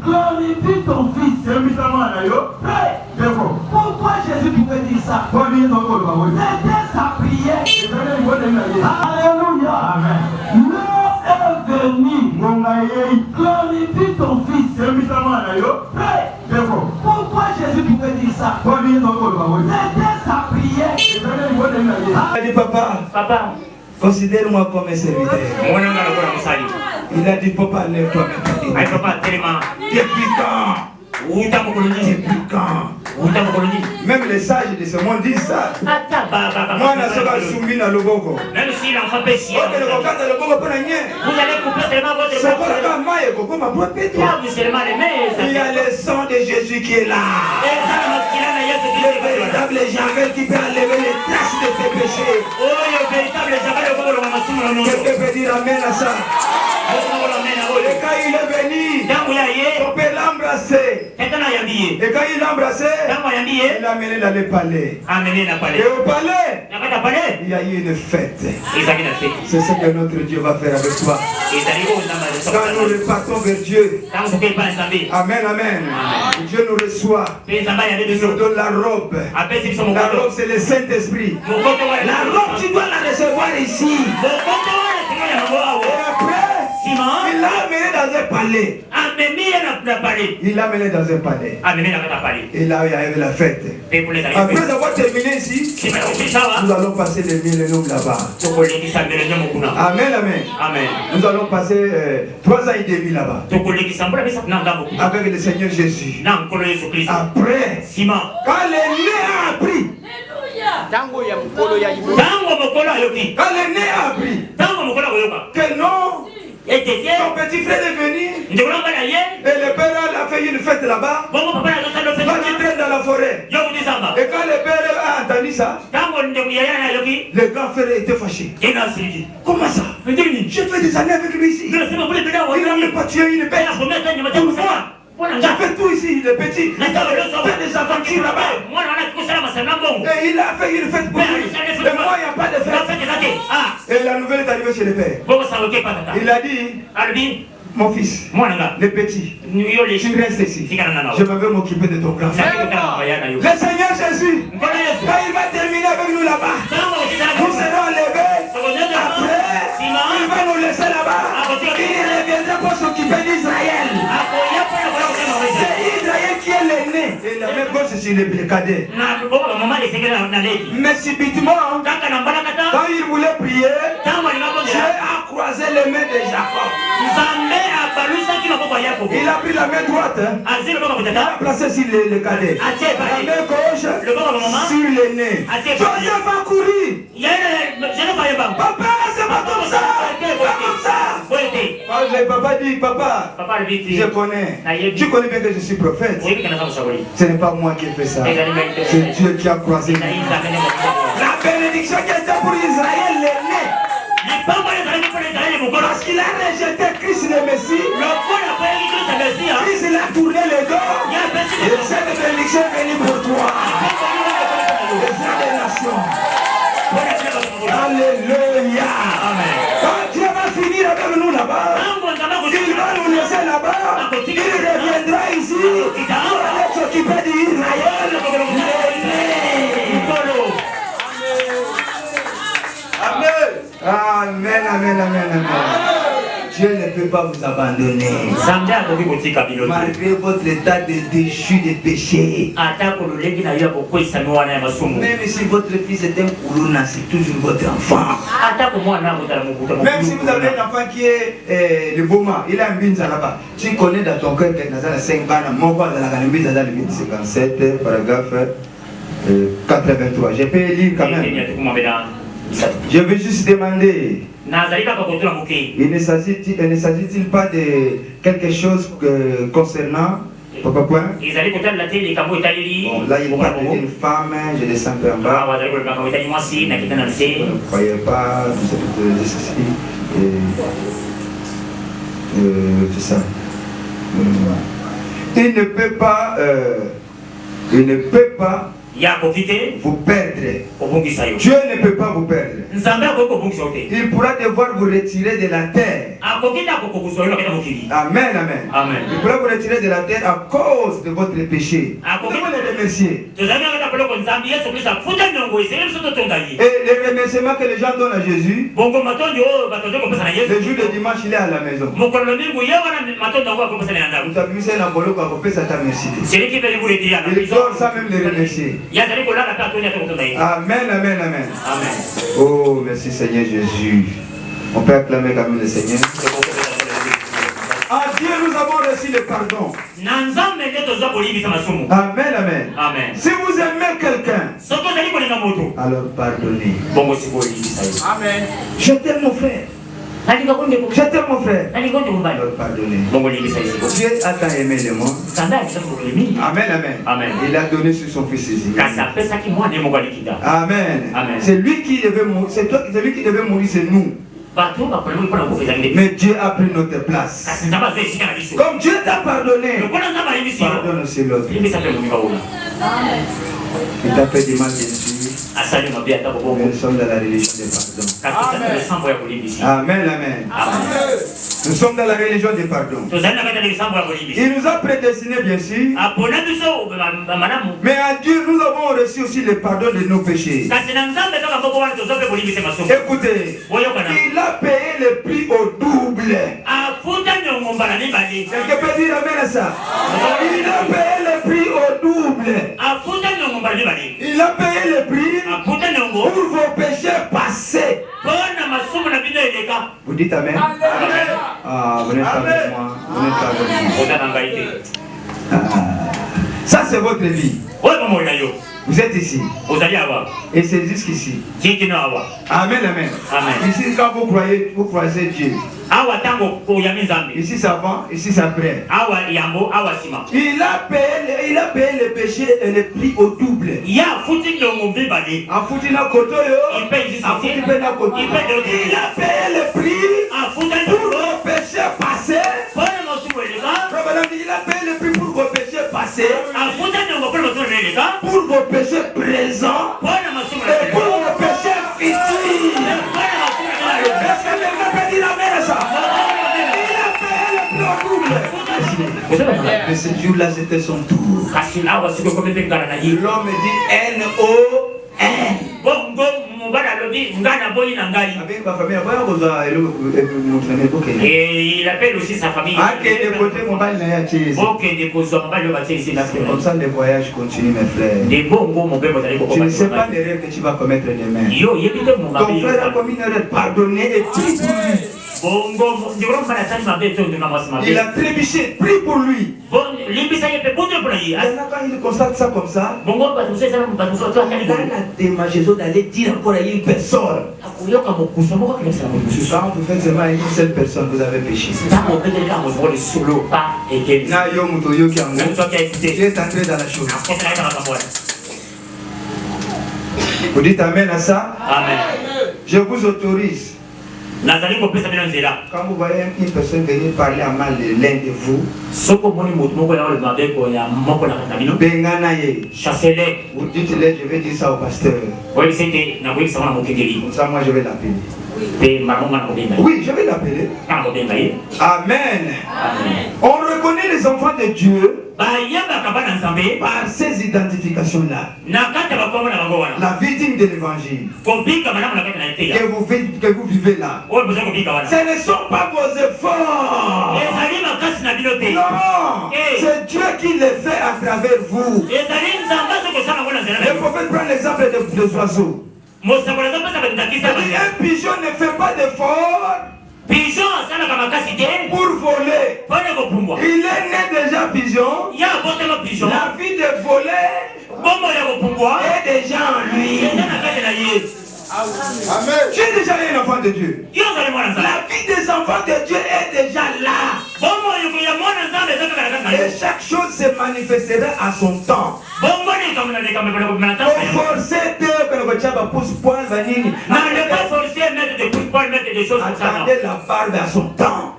glorifie ton fils. Pourquoi Jésus pouvait dire ça? C'était sa prière. Alléluia. L'heure est venue. Glorifie ton fils. Pourquoi Jésus pouvait dire ça? C'était sa prière. Il a dit papa, considère-moi comme un serviteur. Il a dit papa, lève-toi maintenant. Depuis quand? Même les sages de ce monde disent ça. Moi, je suis soumis à l'oboko. Même si l'enfant peut chier, vous allez couper seulement votre il y a le sang de Jésus qui est là. Le véritable Javel qui peut enlever les traces de tes péchés. Quelqu'un peut dire amen à ça. Et quand il est venu, on peut l'embrasser. Et quand il l'a embrassé, il l'a amené dans le palais. Et au palais, il y a eu une fête. C'est ce que notre Dieu va faire avec toi. Quand nous repartons vers Dieu, amen, amen. Dieu nous reçoit. Il nous donne la robe. La robe, c'est le Saint-Esprit. La robe, tu dois la recevoir ici. Et après, il l'a amené dans un palais. Il l'a amené dans un palais. Et là, il y avait la fête. Après avoir terminé ici, nous allons passer le millénium là-bas. Amen, amen. Nous allons passer 3 ans et demi là-bas. Avec le Seigneur Jésus. Après, quand l'aîné a appris, quand l'aîné a appris que non, son petit frère est venu et le père a fait une fête là-bas. Va tu traîner dans la forêt. Et quand le père a entendu ça, le grand frère était fâché. Comment ça? J'ai fait des années avec lui ici. Il n'a même pas tué une bête. J'ai fait tout ici, le petit. Il a fait des aventures là-bas. Et il a fait une fête pour lui. Et moi, il n'y a pas de fête. Et la nouvelle est arrivée chez le père. Il a dit, mon fils, le petit, tu restes ici. Je vais m'occuper de ton grand frère. Le Seigneur Jésus, quand il va terminer avec nous là-bas, nous serons levés. Après, il va nous laisser là-bas. Il reviendra pour s'occuper d'Israël. C'est Israël qui est l'aîné. Et la même chose sur le cadet. Mais subitement, quand il voulait prier, Dieu a croisé les mains de Jacob. Il a pris la main droite. Il a placé sur le cadet. La main gauche sur l'aîné. Joseph a couru. Papa, c'est pas comme ça. Pas comme ça. Le papa dit, papa, je connais. Tu connais bien que je suis prophète. Ce n'est pas moi qui ai fait ça. C'est Dieu qui a croisé. La bénédiction qui était pour Israël, l'aîné. Parce qu'il a rejeté Christ le Messie, Christ il a tourné le dos. Et cette bénédiction est venue pour toi. Les frères des nations. Alléluia. Quand Dieu va finir avec nous là-bas, il va nous laisser là-bas. Il reviendra ici pour aller s'occuper d'Israël. Amen, amen, amen, amen. Dieu ne peut pas vous abandonner. Malgré votre état de déchu de péché. Même si votre fils est un coulouna, c'est toujours votre enfant. Même si vous avez un enfant qui est le Boma, il a un binza là-bas. Tu connais dans ton cœur que dans la 5 ans, mon père dans la 57, paragraphe 83. Je peux lire quand même. Je veux juste demander, il ne s'agit-il pas de quelque chose concernant Papa Point? Bon, là il parle d'une femme, je descends un peu en bas. Ne croyez pas, ceci, tout ça. Il ne peut pas vous perdre. Dieu ne peut pas vous perdre. Il pourra devoir vous retirer de la terre. Amen, amen. Il pourra vous retirer de la terre à cause de votre péché. Vous devez le remercier. Et les remerciements que les gens donnent à Jésus, le jour de dimanche, il est à la maison. Vous avez mis ça dans le bolo pour faire ta merci. Il dort sans même les remercier. Amen, amen, amen. Oh, merci Seigneur Jésus. On peut acclamer quand même le Seigneur. À Dieu, nous avons reçu le pardon. Amen, amen. Si vous aimez quelqu'un, alors pardonnez. Amen. Je t'aime mon frère. Je t'aime mon frère. Alors pardonnez. Dieu a tant aimé le monde. Amen, amen. Il a donné sur son fils Jésus. Amen. C'est lui qui devait mourir. C'est lui qui devait mourir, c'est nous. Mais Dieu a pris notre place. Comme Dieu t'a pardonné, pardonne aussi l'autre. Il t'a fait du mal, bien sûr. Nous sommes dans la religion du pardon. Amen, amen. Nous sommes dans la religion du pardon. Il nous a prédestinés, bien sûr. Mais à Dieu, nous avons reçu aussi le pardon de nos péchés. Écoutez, il a payé le prix au double. Quelqu'un peut dire amen à ça? Il a payé le prix au double. Il a payé le prix pour vos péchés passés. Vous dites amen? Ah, vous n'êtes pas avec moi. Vous n'êtes pas avec moi. Ça, c'est votre vie. Vous êtes ici. Et c'est jusqu'ici. Amen, amen. Ici, quand vous croisez Dieu. Ici, ça va, ici, ça après. Il a payé le péché et le prix au double. Il a payé le prix pour vos péchés passés. Il a payé le prix pour vos péchés passés, pour vos péchés présents et pour vos péchés futurs. Est-ce que quelqu'un peut dire amen à ça? Il a payé le prix au double. Mais ce jour-là, c'était son tour. L'homme dit N-O-N. Et il appelle aussi sa famille. Comme ça, le voyage continue, mes frères. Tu ne sais pas l'erreur que tu vas commettre demain. Ton frère a commis une erreur, pardonner et prie pour lui. Il a trébuché, prie pour lui. Il y en a quand il constate ça comme ça. Il a la démageaison d'aller dire encore à une personne. Quand vous faites seulement à une seule personne, vous avez péché. Qui est entré dans la chose. Vous dites amen à ça? Amen. Je vous autorise. Quand vous voyez une personne venir parler à mal de l'un de vous, chassez-les. Vous dites-les, je vais dire ça au pasteur. Comme ça, moi, je vais l'appeler. Oui, je vais l'appeler. Amen. On reconnaît les enfants de Dieu par ces identifications-là. La victime de l'évangile que vous vivez là, ce ne sont pas vos efforts. Non, c'est Dieu qui les fait à travers vous. Le prophète prend l'exemple des oiseaux. Un pigeon ne fait pas d'effort pour voler. Il est né déjà pigeon. La vie de voler est déjà en lui. Amen. Tu es déjà un enfant de Dieu. La vie des enfants de Dieu est déjà là. Et chaque chose se manifestera à son temps. Attendez la barbe à son temps.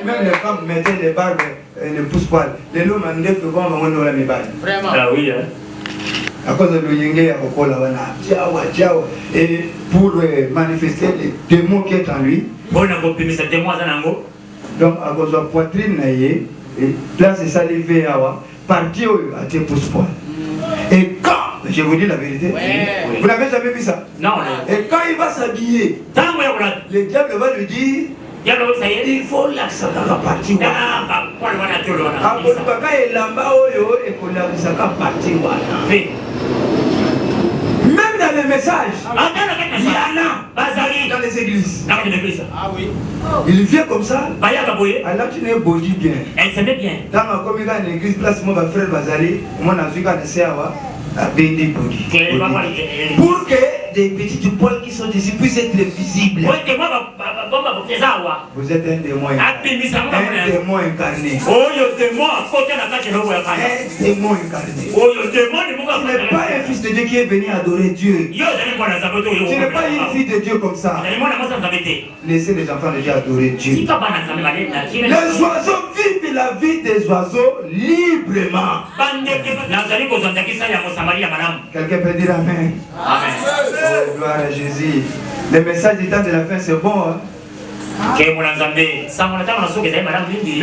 Même les femmes mettaient les barbes et les pousse-poils. Les hommes en disent que vous avez mis barbe. Ah oui, hein. à cause de l'Oyenge, et pour manifester les démons qui est en lui. Donc, à cause de la poitrine, et là, c'est ça, levé à partir à tes pouces-poils. Et quand, je vous dis la vérité, vous n'avez jamais vu ça? Non. Et quand il va s'habiller, le diable va lui dire, il faut l'accepter à partir. Même dans les messages, il y en a dans les églises. Ah oui. Il vient comme ça. Alors tu n'es beau bien. Elle s'aimait bien. Dans ma commune, dans l'église, place mon frère Bazali, moi, je suis pour que des petits poils qui sont ici puissent être visibles. Vous êtes un démon incarné. Un démon incarné. Tu n'es pas un fils de Dieu qui est venu adorer Dieu. Tu n'es pas une fille de Dieu comme ça. Laissez les enfants de Dieu adorer Dieu. Les oiseaux vivent la vie des oiseaux librement. Quelqu'un peut dire Amen. Amen. Oh, gloire à Jésus. Le message du temps de la fin, c'est bon. Hein? Les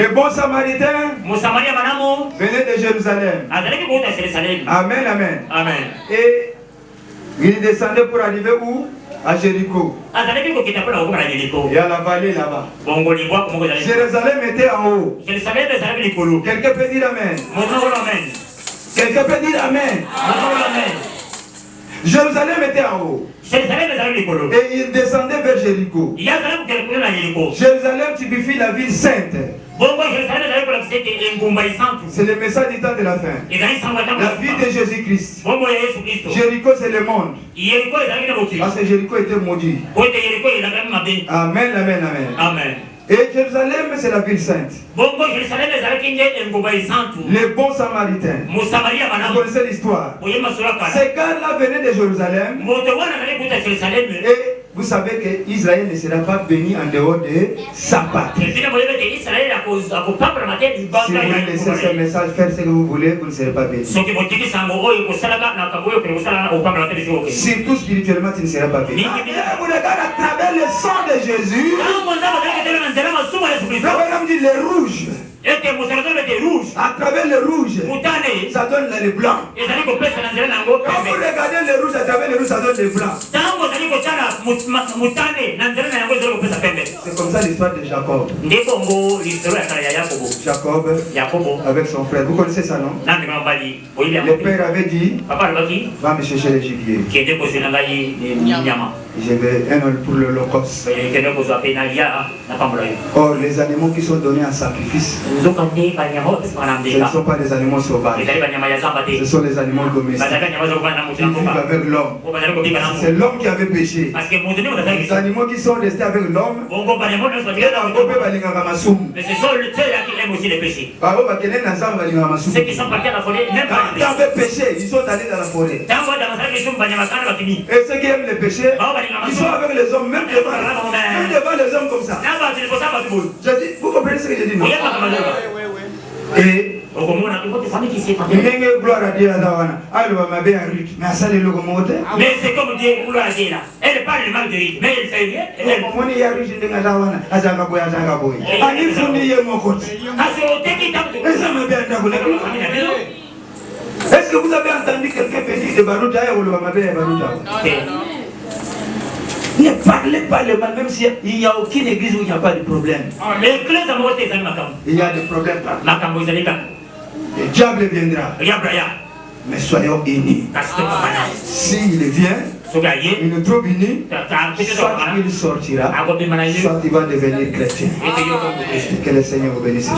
bons Samaritains venaient de Jérusalem. Amen, amen. Amen. Et ils descendaient pour arriver où? À Jéricho. Il y a la vallée là-bas. Jérusalem était en haut. Quelqu'un peut dire Amen. Quelqu'un peut dire Amen. Jérusalem était en haut. Et il descendait vers Jéricho. Jérusalem typifie la ville sainte. C'est le message du temps de la fin. La vie de Jésus-Christ. Jéricho, c'est le monde. Parce que Jéricho était maudit. Amen, amen, amen. Amen. Et Jérusalem, c'est la ville sainte. Les bons Samaritains. Vous connaissez l'histoire. Ces gars-là venaient de Jérusalem. Et vous savez qu'Israël ne sera pas béni en dehors de sa patrie. Si vous laissez ce message faire ce que vous voulez, vous ne serez pas béni. Surtout spirituellement, tu ne seras pas béni. Vous regardez à travers le sang de Jésus. Abraham dit les rouges. À travers le rouge, ça donne le blanc. Quand vous regardez le rouge, à travers le rouge, ça donne le blanc. C'est comme ça l'histoire de Jacob. Jacob avec son frère. Vous connaissez ça, non? Le père avait dit, va me chercher les gibiers. Je vais un pour l'Holocauste. Or, les animaux qui sont donnés en sacrifice, ce ne sont pas des animaux sauvages. Ce sont les animaux domestiques. Ils vivent avec l'homme. C'est l'homme qui avait péché. Les animaux qui sont restés avec l'homme, mais ce sont ceux-là qui aiment aussi les péchés. Ceux qui sont partis à la forêt, même pas les péchés. Ils avaient péché, ils sont allés dans la forêt. Et ceux qui aiment les péchés, ils sont avec les hommes, même devant les hommes comme ça. Je dis, vous comprenez ce que je dis, non? Et gloire à Dieu, mais c'est comme Dieu, gloire à Dieu là. Elle parle le mal de rythme, mais elle fait rien. Est-ce que vous avez entendu quelqu'un dire de Barouta ou le Mamabé et Barouta? Ne parlez pas le mal, même s'il n'y a aucune église où il n'y a pas de problème. Il y a des problèmes partout. Le diable viendra. Mais soyons unis. S'il vient, il nous trouve unis, soit il sortira, soit il va devenir chrétien. Que le Seigneur vous bénisse.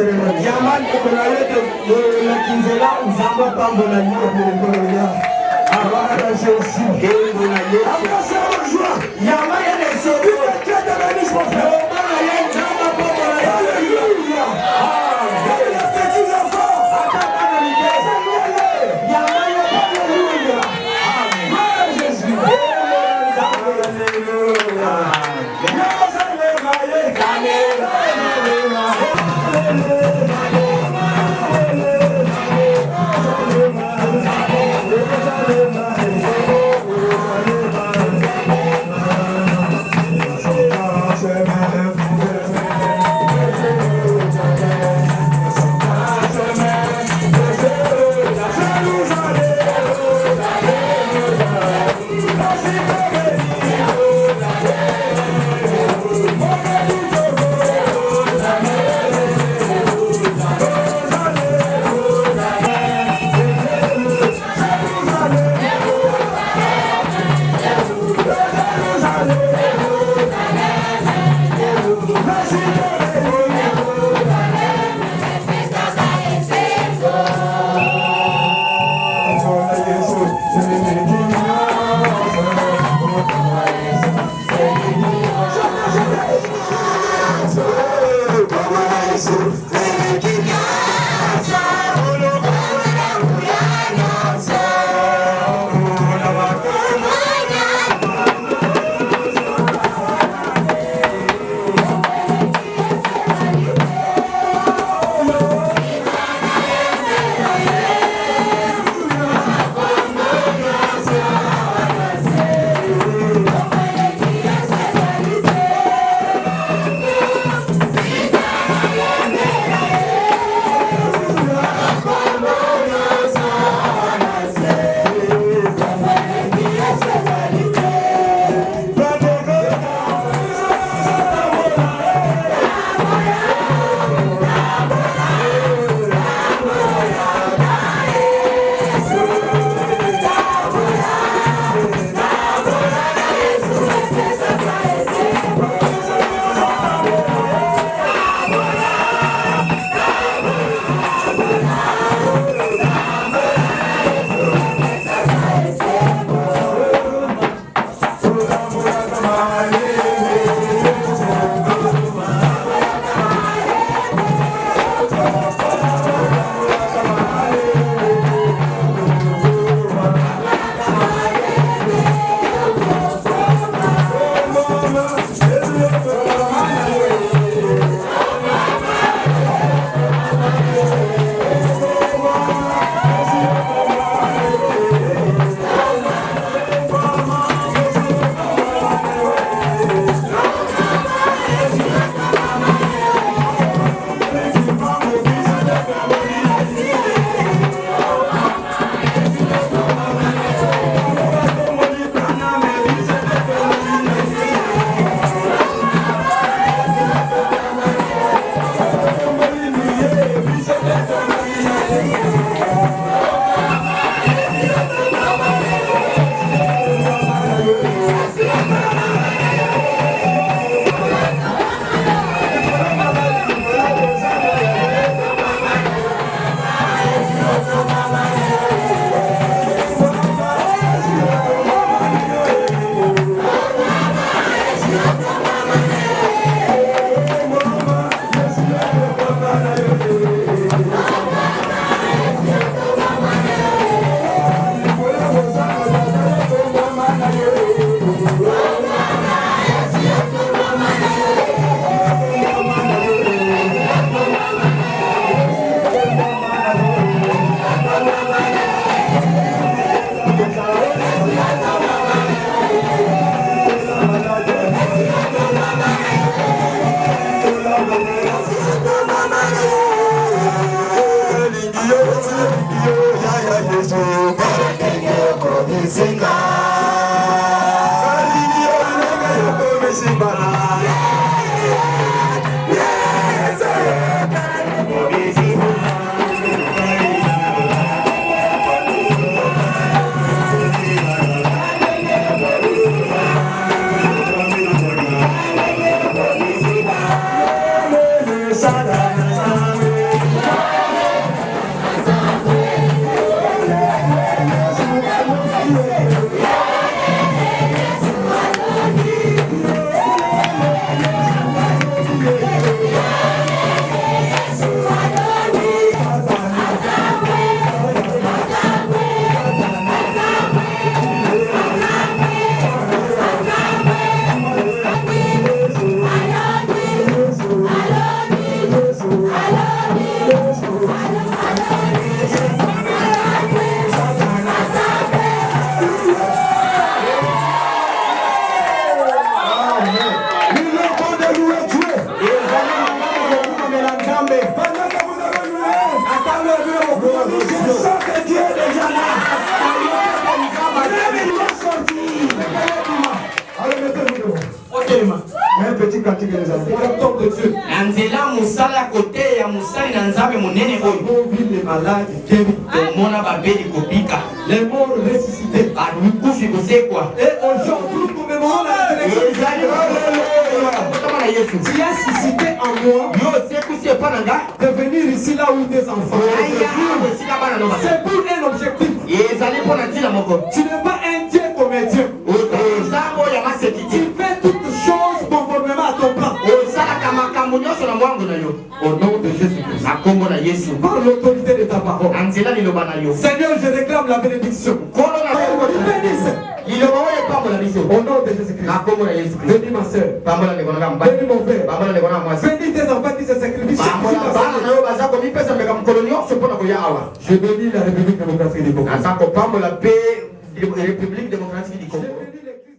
Yaman kuna yote na kinzela uzamba pambo na nyuma pole ya. Abara Jésus. Kendo na Yesu. Akasa ojua. Yaman yana sebi kenda na nispo. Bana yeye jamba pambo na Hallelujah. Ah, petit enfant. Atabana ni Yesu. Yaman ya Hallelujah. Amen. Jésus. Hallelujah. Sada Un petit cantique que nous avons. De Dieu. Anzela musala côté ya musali na nzambe monene oyo. Les malades guéris. Mona babeli kopika. Les morts ressuscités. Anukufi kosekwa. Et aujourd'hui nous commémorons la résurrection. Tu as suscité en moi de venir ici là où tes enfants. C'est pour un objectif. Tu n'es pas un Dieu comédien. Tu fais toutes choses conformément à ton plan. Au nom de Jésus-Christ. Par l'autorité de ta parole. Seigneur, je réclame la bénédiction. Bénisse. Au nom de Jésus-Christ. Bénis ma soeur. Bénis mon frère. Bénis tes enfants qui se sacrifient. Je bénis la République démocratique du Congo. La République démocratique du Congo.